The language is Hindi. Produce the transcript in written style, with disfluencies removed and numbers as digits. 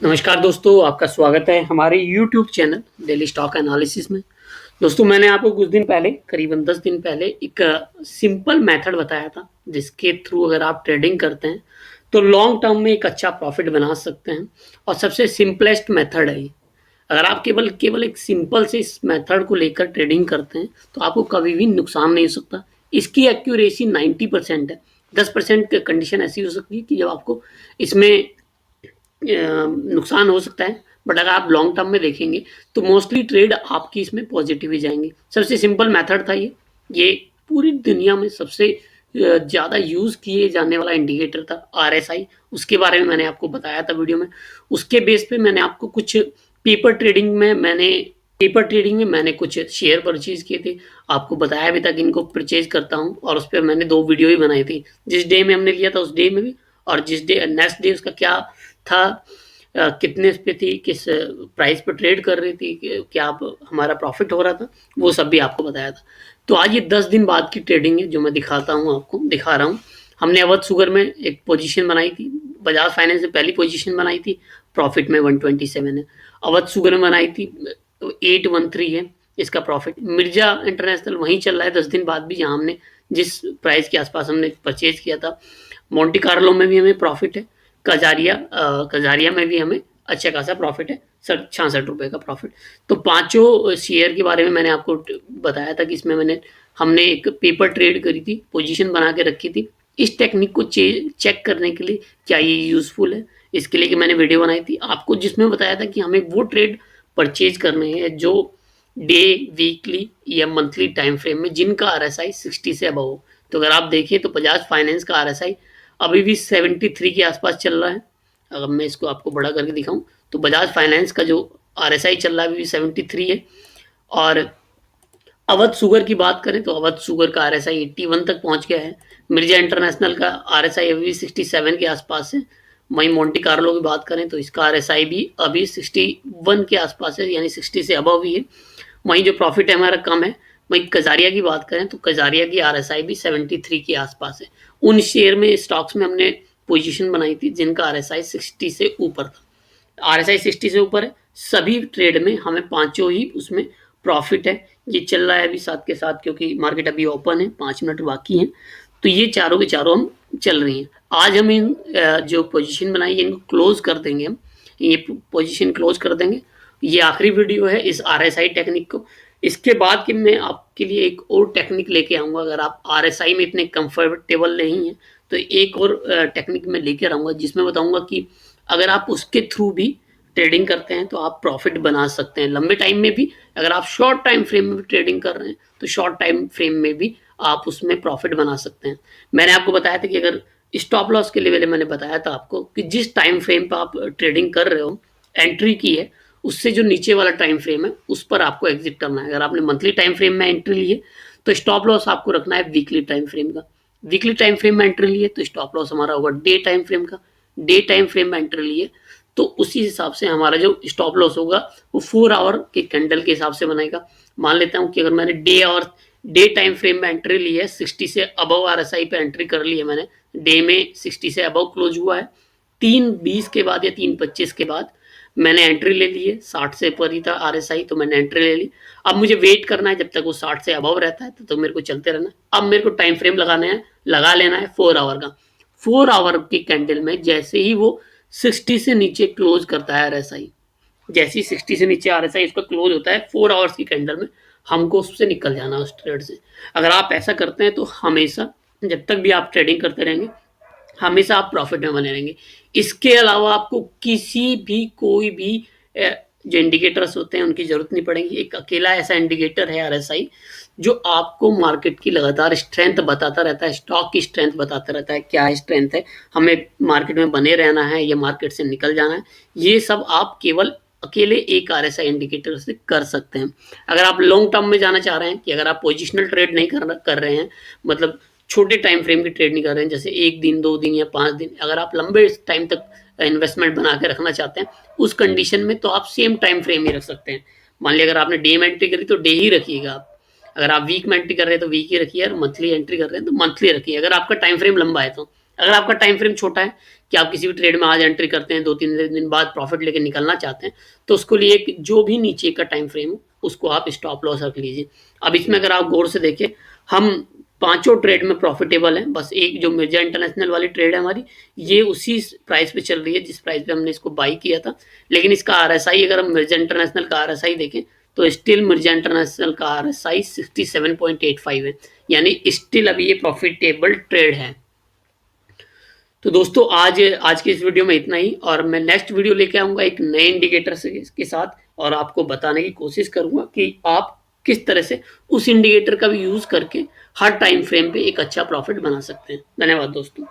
नमस्कार दोस्तों, आपका स्वागत है हमारे YouTube channel daily stock analysis में। दोस्तों, मैंने आपको कुछ दिन पहले करीबन 10 दिन पहले एक सिंपल मेथड बताया था, जिसके थ्रू अगर आप ट्रेडिंग करते हैं तो लॉन्ग टर्म में एक अच्छा प्रॉफिट बना सकते हैं। और सबसे सिंपलेस्ट मेथड है ये। अगर आप केवल केवल एक सिंपल से इस मेथड को लेकर ट्रेडिंग करते हैं तो आपको कभी भी नुकसान नहीं हो सकता। इसकी एक्यूरेसी 90% है। 10% कंडीशन ऐसी हो सकती है कि जब आपको इसमें नुकसान हो सकता है, बट अगर आप लॉन्ग टर्म में देखेंगे तो मोस्टली ट्रेड आपकी इसमें पॉजिटिव ही जाएंगे। सबसे सिंपल मेथड था ये पूरी दुनिया में सबसे ज़्यादा यूज़ किए जाने वाला इंडिकेटर था RSI। उसके बारे में मैंने आपको बताया था वीडियो में। उसके बेस पे मैंने आपको कुछ पेपर ट्रेडिंग में मैंने कुछ शेयर परचेज किए थे। आपको बताया भी था कि इनको परचेज करता हूँ, और उस पर मैंने 2 वीडियो भी बनाई थी। जिस डे में हमने लिया था उस डे में भी, और जिस डे नेक्स्ट डे उसका क्या था, कितने पे थी, किस प्राइस पे ट्रेड कर रही थी, क्या हमारा प्रॉफिट हो रहा था, वो सब भी आपको बताया था। तो आज ये 10 दिन बाद की ट्रेडिंग है जो मैं दिखा रहा हूँ। हमने अवध शुगर में एक पोजीशन बनाई थी, बजाज फाइनेंस से पहली पोजीशन बनाई थी, प्रॉफिट में 127 है। अवध शुगर में बनाई थी तो 813 है इसका प्रॉफिट। मिर्जा इंटरनेशनल वहीं चल रहा है 10 दिन बाद भी, जहाँ हमने जिस प्राइस के आसपास हमने परचेज किया था। मोंटी कार्लो में भी हमें प्रॉफिट है। कजारिया में भी हमें अच्छा खासा प्रॉफिट है, 66 रुपए का प्रॉफिट। तो पांचों शेयर के बारे में मैंने आपको बताया था कि इसमें हमने एक पेपर ट्रेड करी थी, पोजीशन बना के रखी थी। इस टेक्निक को चेक करने के लिए क्या ये यूजफुल है, इसके लिए कि मैंने वीडियो बनाई थी आपको, जिसमें बताया था कि हमें वो ट्रेड परचेज करने हैं जो डे, वीकली या मंथली टाइम फ्रेम में जिनका RSI 60 से अबव हो। तो अगर आप देखें तो बजाज फाइनेंस का RSI अभी भी 73 के आसपास चल रहा है। अगर मैं इसको आपको बड़ा करके दिखाऊं तो बजाज फाइनेंस का जो RSI चल रहा है अभी भी 73 है। और अवध शुगर की बात करें तो अवध शुगर का RSI 81 तक पहुंच गया है। मिर्जा इंटरनेशनल का RSI अभी भी 67 के आसपास है। वहीं मोंटी कार्लो की बात करें तो इसका RSI भी अभी 61 के आसपास है, यानी 60 से अबव ही है। वहीं जो प्रॉफिट है हमारा कम है। वहीं कजारिया की बात करें तो कजारिया की RSI भी 73 के आसपास है। उन शेयर में, स्टॉक्स में हमने पोजीशन बनाई थी जिनका RSI 60 से ऊपर था। RSI 60 से ऊपर है, सभी ट्रेड में हमें पांचों ही उसमें प्रॉफिट है। ये चल रहा है अभी साथ के साथ, क्योंकि मार्केट अभी ओपन है, 5 मिनट बाकी हैं। तो ये चारों के चारों हम चल रही हैं। आज हम इन जो पोजीशन बनाई है इनको क्लोज कर देंगे। हम ये पोजीशन क्लोज कर देंगे। ये आखिरी वीडियो है इस RSI टेक्निक को। इसके बाद कि मैं आपके लिए एक और टेक्निक लेके आऊंगा। अगर आप RSI में इतने कंफर्टेबल नहीं हैं तो एक और टेक्निक में लेके आऊंगा, जिसमें बताऊंगा कि अगर आप उसके थ्रू भी ट्रेडिंग करते हैं तो आप प्रॉफिट बना सकते हैं लंबे टाइम में भी। अगर आप शॉर्ट टाइम फ्रेम में भी ट्रेडिंग कर रहे हैं तो शॉर्ट टाइम फ्रेम में भी आप उसमें प्रॉफिट बना सकते हैं। मैंने आपको बताया था कि अगर स्टॉप लॉस के लेवल मैंने बताया था आपको कि जिस टाइम फ्रेम पर आप ट्रेडिंग कर रहे हो, एंट्री की है, उससे जो नीचे वाला टाइम फ्रेम है उस पर आपको एग्जिट करना है। अगर आपने मंथली टाइम फ्रेम में एंट्री ली है तो स्टॉप लॉस आपको रखना है वीकली टाइम फ्रेम का। वीकली टाइम फ्रेम में एंट्री ली है तो स्टॉप लॉस हमारा होगा डे टाइम फ्रेम का। डे टाइम फ्रेम में एंट्री ली है तो उसी हिसाब से हमारा जो स्टॉप लॉस होगा वो 4 आवर के कैंडल के हिसाब से बनेगा। मान लेता हूँ कि अगर मैंने डे टाइम फ्रेम में एंट्री ली है, 60 से अबव RSI पे एंट्री कर ली है मैंने, डे में 60 से अबव क्लोज हुआ है, 3:20 के बाद या 3:25 के बाद मैंने एंट्री ले ली है। 60 से ऊपर ही था RSI तो मैंने एंट्री ले ली। अब मुझे वेट करना है जब तक वो 60 से अबव रहता है तो मेरे को चलते रहना। अब मेरे को टाइम फ्रेम लगा लेना है 4 आवर का। 4 आवर की कैंडल में जैसे ही वो 60 से नीचे क्लोज करता है RSI, जैसे ही 60 से नीचे RSI इसका क्लोज होता है 4 आवर्स की कैंडल में, हमको उससे निकल जाना उस ट्रेड से। अगर आप ऐसा करते हैं तो हमेशा, जब तक भी आप ट्रेडिंग करते रहेंगे, हमेशा आप प्रॉफिट में बने रहेंगे। इसके अलावा आपको किसी भी कोई भी जो इंडिकेटर्स होते हैं उनकी जरूरत नहीं पड़ेगी। एक अकेला ऐसा इंडिकेटर है RSI जो आपको मार्केट की लगातार स्ट्रेंथ बताता रहता है, स्टॉक की स्ट्रेंथ बताता रहता है, क्या स्ट्रेंथ है, हमें मार्केट में बने रहना है या मार्केट से निकल जाना है। ये सब आप केवल अकेले एक RSI इंडिकेटर से कर सकते हैं। अगर आप लॉन्ग टर्म में जाना चाह रहे हैं, कि अगर आप पोजिशनल ट्रेड नहीं कर रहे हैं, मतलब छोटे टाइम फ्रेम की ट्रेड नहीं कर रहे हैं, जैसे 1 दिन, 2 दिन या 5 दिन, अगर आप लंबे टाइम तक इन्वेस्टमेंट बना के रखना चाहते हैं, उस कंडीशन में तो आप सेम टाइम फ्रेम ही रख सकते हैं। मान लिया अगर आपने डे में एंट्री करी तो डे ही रखिएगा आप। अगर आप वीक में एंट्री कर रहे हैं तो वीक ही रखिए, और मंथली एंट्री कर रहे हैं तो मंथली रखिए, अगर आपका टाइम फ्रेम लंबा है तो। अगर आपका टाइम फ्रेम छोटा है, कि आप किसी भी ट्रेड में आज एंट्री करते हैं, 2-3 दिन बाद प्रॉफिट लेके निकलना चाहते हैं, तो उसके लिए जो भी नीचे का टाइम फ्रेम हो, उसको आप स्टॉप लॉस रख लीजिए। अब इसमें अगर आप गौर से देखें, हम पांचों ट्रेड में प्रॉफिटेबल हैं, बस एक जो मिर्जा इंटरनेशनल वाली ट्रेड है हमारी, ये उसी प्राइस पे चल रही है जिस प्राइस पे हमने इसको बाई किया था। लेकिन इसका आरएसआई, अगर हम मिर्जा इंटरनेशनल का आरएसआई देखें, तो स्टिल मिर्जा इंटरनेशनल का आरएसआई 67.85 है, यानी स्टिल अभी ये प्रॉफिटेबल ट्रेड है। तो दोस्तों आज की इस वीडियो में इतना ही, और मैं नेक्स्ट वीडियो लेके आऊंगा एक नए इंडिकेटर के साथ, और आपको बताने की कोशिश करूंगा कि आप किस तरह से उस इंडिकेटर का भी यूज करके हर टाइम फ्रेम पे एक अच्छा प्रॉफिट बना सकते हैं। धन्यवाद दोस्तों।